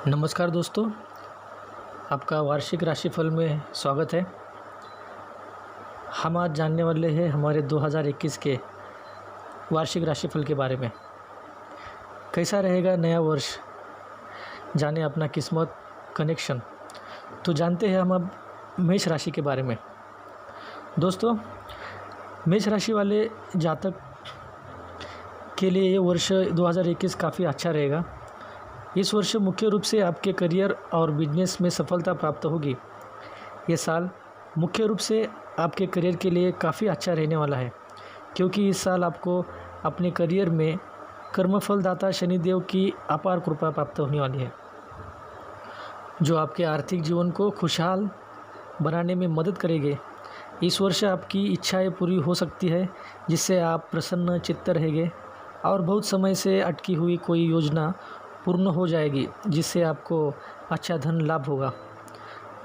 नमस्कार दोस्तों, आपका वार्षिक राशिफल में स्वागत है। हम आज जानने वाले हैं हमारे 2021 के वार्षिक राशिफल के बारे में। कैसा रहेगा नया वर्ष, जाने अपना किस्मत कनेक्शन। तो जानते हैं हम अब मेष राशि के बारे में। दोस्तों, मेष राशि वाले जातक के लिए ये वर्ष 2021 काफ़ी अच्छा रहेगा। इस वर्ष मुख्य रूप से आपके करियर और बिजनेस में सफलता प्राप्त होगी। ये साल मुख्य रूप से आपके करियर के लिए काफ़ी अच्छा रहने वाला है, क्योंकि इस साल आपको अपने करियर में कर्मफलदाता शनिदेव की अपार कृपा प्राप्त होने वाली है, जो आपके आर्थिक जीवन को खुशहाल बनाने में मदद करेंगे। इस वर्ष आपकी इच्छाएं पूरी हो सकती है, जिससे आप प्रसन्न चित्त रहेंगे और बहुत समय से अटकी हुई कोई योजना पूर्ण हो जाएगी, जिससे आपको अच्छा धन लाभ होगा।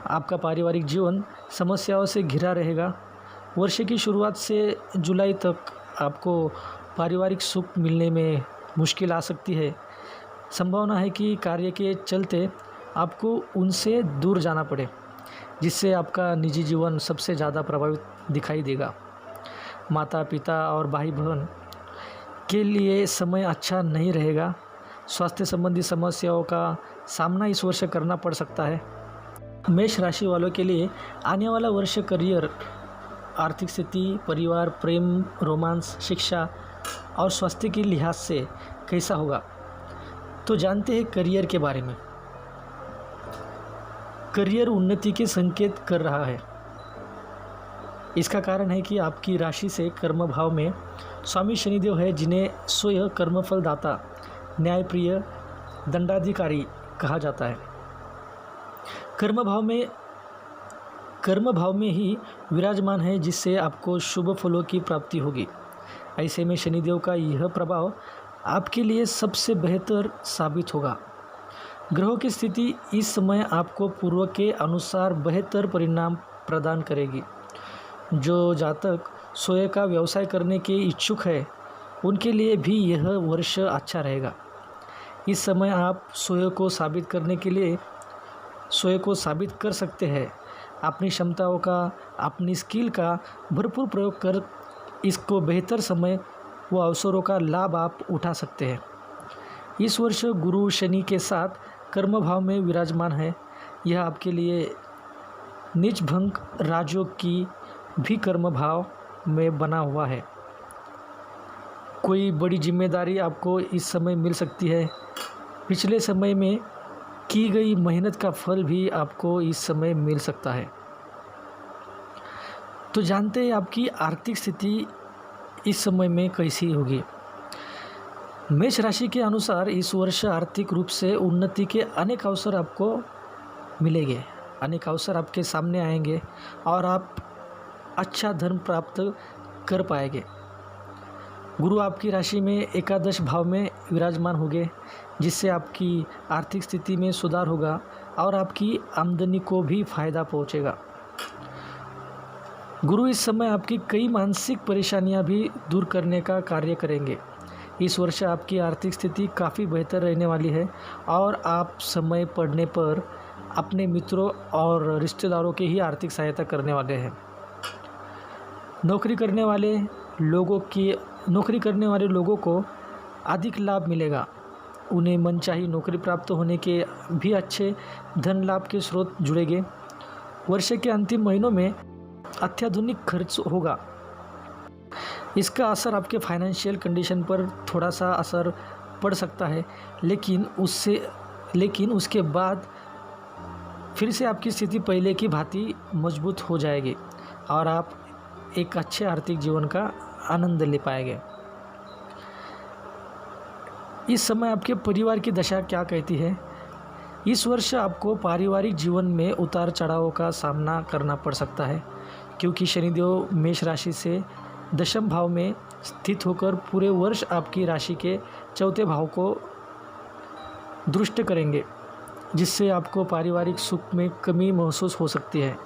आपका पारिवारिक जीवन समस्याओं से घिरा रहेगा। वर्ष की शुरुआत से जुलाई तक आपको पारिवारिक सुख मिलने में मुश्किल आ सकती है। संभावना है कि कार्य के चलते आपको उनसे दूर जाना पड़े, जिससे आपका निजी जीवन सबसे ज़्यादा प्रभावित दिखाई देगा। माता पिता और भाई बहन के लिए समय अच्छा नहीं रहेगा। स्वास्थ्य संबंधी समस्याओं का सामना इस वर्ष करना पड़ सकता है। मेष राशि वालों के लिए आने वाला वर्ष करियर, आर्थिक स्थिति, परिवार, प्रेम, रोमांस, शिक्षा और स्वास्थ्य के लिहाज से कैसा होगा। तो जानते हैं करियर के बारे में। करियर उन्नति के संकेत कर रहा है। इसका कारण है कि आपकी राशि से कर्म भाव में स्वामी शनिदेव है, जिन्हें स्वयं कर्मफलदाता, न्यायप्रिय, दंडाधिकारी कहा जाता है। कर्म भाव में ही विराजमान है, जिससे आपको शुभ फलों की प्राप्ति होगी। ऐसे में शनिदेव का यह प्रभाव आपके लिए सबसे बेहतर साबित होगा। ग्रहों की स्थिति इस समय आपको पूर्व के अनुसार बेहतर परिणाम प्रदान करेगी। जो जातक स्वयं का व्यवसाय करने के इच्छुक है, उनके लिए भी यह वर्ष अच्छा रहेगा। इस समय आप स्वयं को साबित कर सकते हैं। अपनी क्षमताओं का, अपनी स्किल का भरपूर प्रयोग कर इसको बेहतर समय व अवसरों का लाभ आप उठा सकते हैं। इस वर्ष गुरु शनि के साथ कर्म भाव में विराजमान है। यह आपके लिए नीच भंग राजयोग की भी कर्म भाव में बना हुआ है। कोई बड़ी जिम्मेदारी आपको इस समय मिल सकती है। पिछले समय में की गई मेहनत का फल भी आपको इस समय मिल सकता है। तो जानते हैं आपकी आर्थिक स्थिति इस समय में कैसी होगी। मेष राशि के अनुसार इस वर्ष आर्थिक रूप से उन्नति के अनेक अवसर आपको मिलेंगे। अनेक अवसर आपके सामने आएंगे और आप अच्छा धन प्राप्त कर पाएंगे। गुरु आपकी राशि में एकादश भाव में विराजमान होंगे, जिससे आपकी आर्थिक स्थिति में सुधार होगा और आपकी आमदनी को भी फायदा पहुंचेगा। गुरु इस समय आपकी कई मानसिक परेशानियां भी दूर करने का कार्य करेंगे। इस वर्ष आपकी आर्थिक स्थिति काफ़ी बेहतर रहने वाली है और आप समय पड़ने पर अपने मित्रों और रिश्तेदारों की ही आर्थिक सहायता करने वाले हैं। नौकरी करने वाले लोगों को अधिक लाभ मिलेगा। उन्हें मनचाही नौकरी प्राप्त होने के भी अच्छे धन लाभ के स्रोत जुड़ेंगे। वर्ष के अंतिम महीनों में अत्याधुनिक खर्च होगा। इसका असर आपके फाइनेंशियल कंडीशन पर थोड़ा सा असर पड़ सकता है, लेकिन उसके बाद फिर से आपकी स्थिति पहले की भांति मजबूत हो जाएगी और आप एक अच्छे आर्थिक जीवन का आनंद ले पाएंगे। इस समय आपके परिवार की दशा क्या कहती है। इस वर्ष आपको पारिवारिक जीवन में उतार चढ़ाव का सामना करना पड़ सकता है, क्योंकि शनिदेव मेष राशि से दशम भाव में स्थित होकर पूरे वर्ष आपकी राशि के चौथे भाव को दृष्ट करेंगे, जिससे आपको पारिवारिक सुख में कमी महसूस हो सकती है।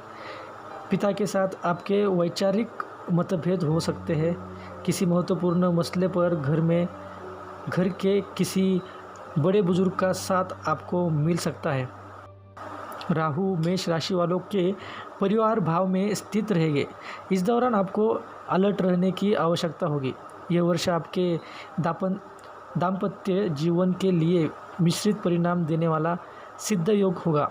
पिता के साथ आपके वैचारिक मतभेद हो सकते हैं। किसी महत्वपूर्ण मसले पर घर के किसी बड़े बुजुर्ग का साथ आपको मिल सकता है। राहु मेष राशि वालों के परिवार भाव में स्थित रहेंगे। इस दौरान आपको अलर्ट रहने की आवश्यकता होगी। यह वर्ष आपके दाम्पत्य जीवन के लिए मिश्रित परिणाम देने वाला सिद्ध योग होगा।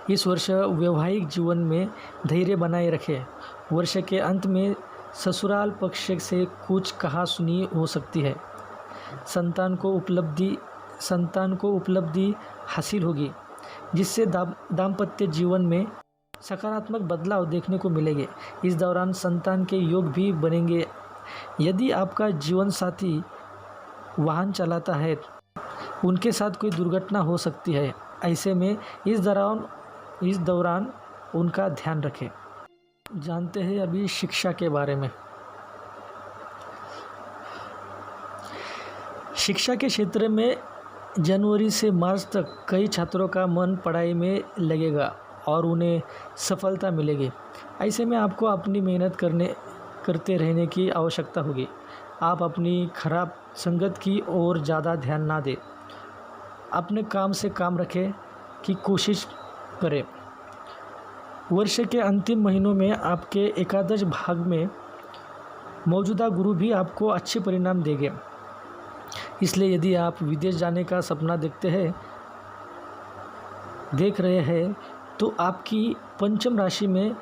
इस वर्ष वैवाहिक जीवन में धैर्य बनाए रखें। वर्ष के अंत में ससुराल पक्ष से कुछ कहा-सुनी हो सकती है। संतान को उपलब्धि हासिल होगी, जिससे दाम्पत्य जीवन में सकारात्मक बदलाव देखने को मिलेंगे। इस दौरान संतान के योग भी बनेंगे। यदि आपका जीवन साथी वाहन चलाता है, उनके साथ कोई दुर्घटना हो सकती है। ऐसे में इस दौरान उनका ध्यान रखें। जानते हैं अभी शिक्षा के बारे में। शिक्षा के क्षेत्र में जनवरी से मार्च तक कई छात्रों का मन पढ़ाई में लगेगा और उन्हें सफलता मिलेगी। ऐसे में आपको अपनी मेहनत करते रहने की आवश्यकता होगी। आप अपनी खराब संगत की ओर ज़्यादा ध्यान ना दें। अपने काम से काम रखें की कोशिश करें। वर्ष के अंतिम महीनों में आपके एकादश भाग में मौजूदा गुरु भी आपको अच्छे परिणाम देंगे। इसलिए यदि आप विदेश जाने का सपना देख रहे हैं तो आपकी पंचम राशि में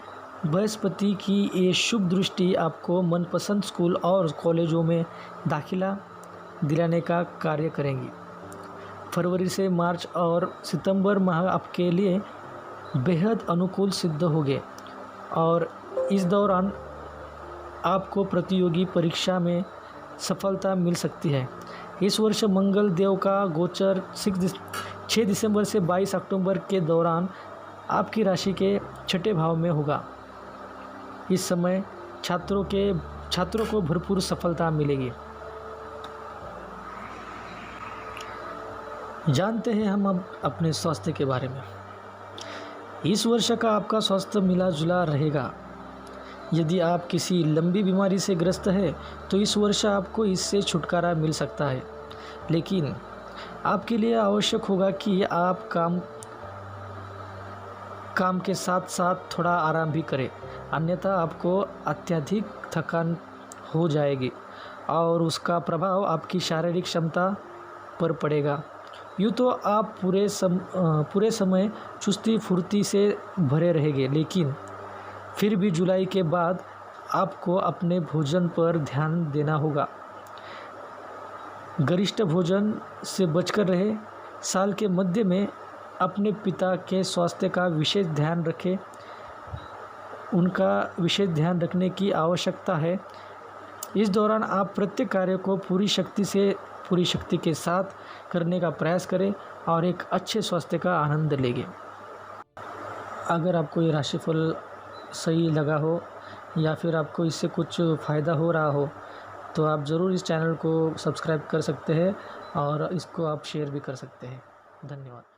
बृहस्पति की ये शुभ दृष्टि आपको मनपसंद स्कूल और कॉलेजों में दाखिला दिलाने का कार्य करेंगी। फरवरी से मार्च और सितंबर माह आपके लिए बेहद अनुकूल सिद्ध होंगे और इस दौरान आपको प्रतियोगी परीक्षा में सफलता मिल सकती है। इस वर्ष मंगल देव का गोचर 6 दिसंबर से 22 अक्टूबर के दौरान आपकी राशि के छठे भाव में होगा। इस समय छात्रों को भरपूर सफलता मिलेगी। जानते हैं हम अब अपने स्वास्थ्य के बारे में। इस वर्ष का आपका स्वास्थ्य मिला जुला रहेगा। यदि आप किसी लंबी बीमारी से ग्रस्त है तो इस वर्ष आपको इससे छुटकारा मिल सकता है, लेकिन आपके लिए आवश्यक होगा कि आप काम के साथ साथ थोड़ा आराम भी करें, अन्यथा आपको अत्यधिक थकान हो जाएगी और उसका प्रभाव आपकी शारीरिक क्षमता पर पड़ेगा। यूँ तो आप पूरे समय चुस्ती फुर्ती से भरे रहेंगे, लेकिन फिर भी जुलाई के बाद आपको अपने भोजन पर ध्यान देना होगा। गरिष्ठ भोजन से बचकर रहे। साल के मध्य में अपने पिता के स्वास्थ्य का विशेष ध्यान रखें। उनका विशेष ध्यान रखने की आवश्यकता है। इस दौरान आप प्रत्येक कार्य को पूरी शक्ति के साथ करने का प्रयास करें और एक अच्छे स्वास्थ्य का आनंद लेंगे। अगर आपको ये राशिफल सही लगा हो या फिर आपको इससे कुछ फ़ायदा हो रहा हो तो आप ज़रूर इस चैनल को सब्सक्राइब कर सकते हैं और इसको आप शेयर भी कर सकते हैं। धन्यवाद।